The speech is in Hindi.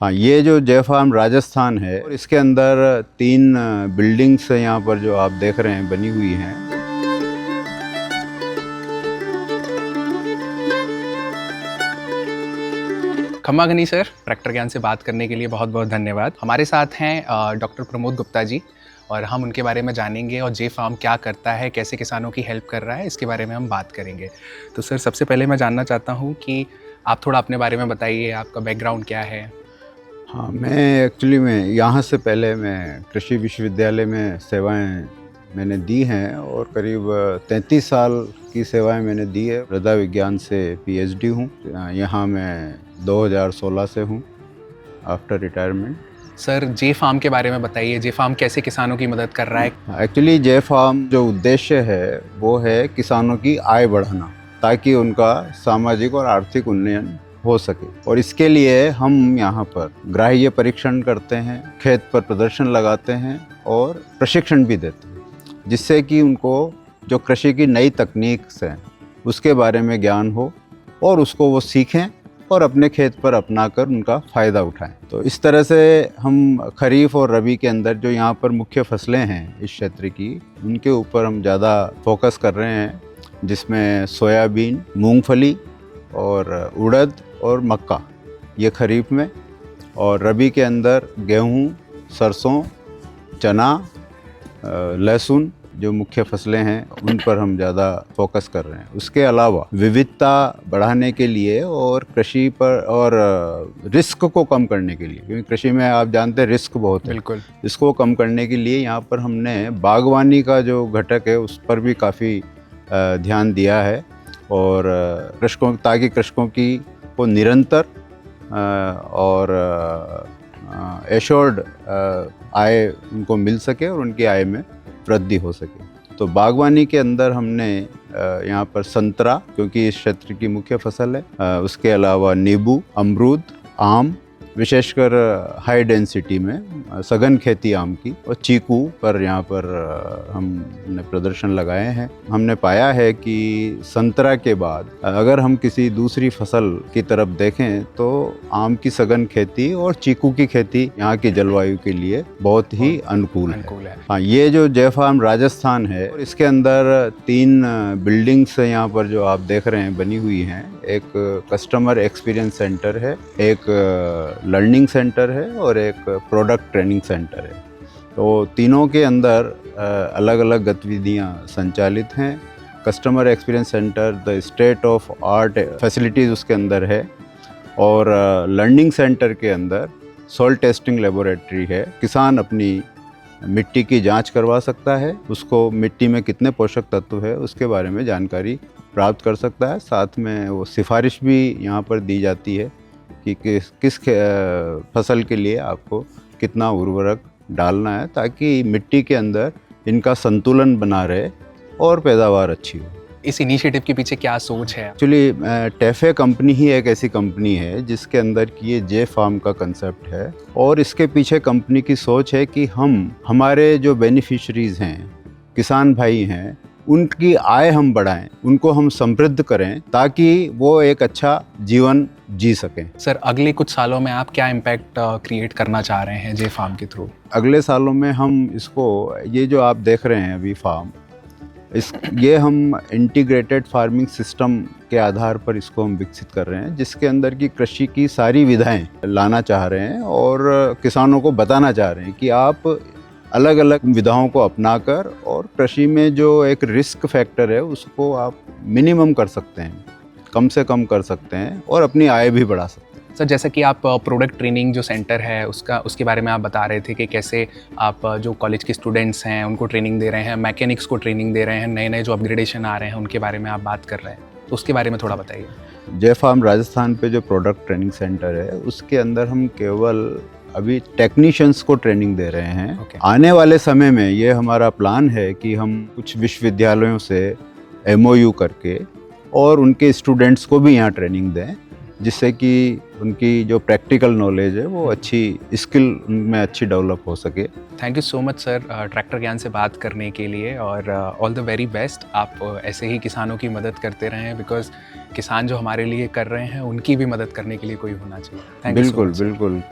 हाँ, ये जो जय फार्म राजस्थान है और इसके अंदर 3 बिल्डिंग्स यहाँ पर जो आप देख रहे हैं बनी हुई हैं। खम्मा घनी सर, ट्रैक्टर ज्ञान से बात करने के लिए बहुत बहुत धन्यवाद। हमारे साथ हैं डॉक्टर प्रमोद गुप्ता जी और हम उनके बारे में जानेंगे और जे फार्म क्या करता है, कैसे किसानों की हेल्प कर रहा है, इसके बारे में हम बात करेंगे। तो सर, सबसे पहले मैं जानना चाहता हूँ कि आप थोड़ा अपने बारे में बताइए, आपका बैकग्राउंड क्या है। हाँ, मैं एक्चुअली में यहाँ से पहले मैं कृषि विश्वविद्यालय में सेवाएं मैंने दी हैं और करीब 33 साल की सेवाएं मैंने दी है। मृदा विज्ञान से पीएचडी हूँ। यहाँ मैं 2016 से हूँ आफ्टर रिटायरमेंट। सर, जे फार्म के बारे में बताइए, जे फार्म कैसे किसानों की मदद कर रहा है। एक्चुअली जय फार्म जो उद्देश्य है वो है किसानों की आय बढ़ाना ताकि उनका सामाजिक और आर्थिक उन्नयन हो सके। और इसके लिए हम यहाँ पर ग्राह्य परीक्षण करते हैं, खेत पर प्रदर्शन लगाते हैं और प्रशिक्षण भी देते हैं, जिससे कि उनको जो कृषि की नई तकनीक हैं उसके बारे में ज्ञान हो और उसको वो सीखें और अपने खेत पर अपनाकर उनका फ़ायदा उठाएं। तो इस तरह से हम खरीफ और रबी के अंदर जो यहाँ पर मुख्य फसलें हैं इस क्षेत्र की, उनके ऊपर हम ज़्यादा फोकस कर रहे हैं, जिसमें सोयाबीन, मूंगफली और उड़द और मक्का, ये खरीफ में, और रबी के अंदर गेहूँ, सरसों, चना, लहसुन जो मुख्य फसलें हैं उन पर हम ज़्यादा फोकस कर रहे हैं। उसके अलावा विविधता बढ़ाने के लिए और कृषि पर और रिस्क को कम करने के लिए, क्योंकि कृषि में आप जानते हैं रिस्क बहुत है, बिल्कुल, इसको कम करने के लिए यहाँ पर हमने बागवानी का जो घटक है उस पर भी काफ़ी ध्यान दिया है और कृषकों ताकि कृषकों की को निरंतर और एश्योर्ड आय उनको मिल सके और उनकी आय में वृद्धि हो सके। तो बागवानी के अंदर हमने यहाँ पर संतरा, क्योंकि इस क्षेत्र की मुख्य फसल है, उसके अलावा नींबू, अमरूद, आम, विशेषकर हाई डेंसिटी में सघन खेती आम की, और चीकू पर यहाँ पर हमने प्रदर्शन लगाए हैं। हमने पाया है कि संतरा के बाद अगर हम किसी दूसरी फसल की तरफ देखें तो आम की सघन खेती और चीकू की खेती यहाँ की जलवायु के लिए बहुत ही अनुकूल है। हाँ, ये जो जय फार्म राजस्थान है और इसके अंदर 3 बिल्डिंग्स यहाँ पर जो आप देख रहे हैं बनी हुई हैं। एक कस्टमर एक्सपीरियंस सेंटर है, एक लर्निंग सेंटर है और एक प्रोडक्ट ट्रेनिंग सेंटर है। तो तीनों के अंदर अलग अलग गतिविधियां संचालित हैं। Customer experience centre the state of art facilities उसके अंदर है और लर्निंग सेंटर के अंदर सॉइल टेस्टिंग लेबोरेटरी है। किसान अपनी मिट्टी की जांच करवा सकता है, उसको मिट्टी में कितने पोषक तत्व है उसके बारे में जानकारी प्राप्त कर सकता है। साथ में वो सिफारिश भी यहाँ पर दी जाती है कि किस फसल के लिए आपको कितना उर्वरक डालना है ताकि मिट्टी के अंदर इनका संतुलन बना रहे और पैदावार अच्छी हो। इस इनिशिएटिव के पीछे क्या सोच है? एक्चुअली टेफे कंपनी ही एक ऐसी कंपनी है जिसके अंदर की ये जे फार्म का कंसेप्ट है और इसके पीछे कंपनी की सोच है कि हम हमारे जो बेनिफिशरीज हैं, किसान भाई हैं, उनकी आय हम बढ़ाएं, उनको हम समृद्ध करें ताकि वो एक अच्छा जीवन जी सकें। सर, अगले कुछ सालों में आप क्या इम्पैक्ट क्रिएट करना चाह रहे हैं जे फार्म के थ्रू? अगले सालों में हम इसको, ये जो आप देख रहे हैं अभी फार्म, ये हम इंटीग्रेटेड फार्मिंग सिस्टम के आधार पर इसको हम विकसित कर रहे हैं, जिसके अंदर की कृषि की सारी विधाएं लाना चाह रहे हैं और किसानों को बताना चाह रहे हैं कि आप अलग अलग विधाओं को अपनाकर और कृषि में जो एक रिस्क फैक्टर है उसको आप मिनिमम कर सकते हैं, कम से कम कर सकते हैं और अपनी आय भी बढ़ा सकते हैं। सर, जैसा कि आप प्रोडक्ट ट्रेनिंग जो सेंटर है उसके बारे में आप बता रहे थे कि कैसे आप जो कॉलेज के स्टूडेंट्स हैं उनको ट्रेनिंग दे रहे हैं, मैकेनिक्स को ट्रेनिंग दे रहे हैं, नए नए जो अपग्रेडेशन आ रहे हैं उनके बारे में आप बात कर रहे हैं, तो उसके बारे में थोड़ा बताइए। जय फार्म राजस्थान पे जो प्रोडक्ट ट्रेनिंग सेंटर है उसके अंदर हम केवल अभी टेक्नीशियंस को ट्रेनिंग दे रहे हैं। आने वाले समय में ये हमारा प्लान है कि हम कुछ विश्वविद्यालयों से MOU करके और उनके स्टूडेंट्स को भी यहाँ ट्रेनिंग दें, जिससे कि उनकी जो प्रैक्टिकल नॉलेज है वो अच्छी स्किल उनमें अच्छी डेवलप हो सके। Thank you so much sir, tractor ज्ञान से बात करने के लिए, और ऑल द वेरी बेस्ट। आप ऐसे ही किसानों की मदद करते रहें, बिकॉज किसान जो हमारे लिए कर रहे हैं उनकी भी मदद करने के लिए कोई होना चाहिए। बिल्कुल बिल्कुल।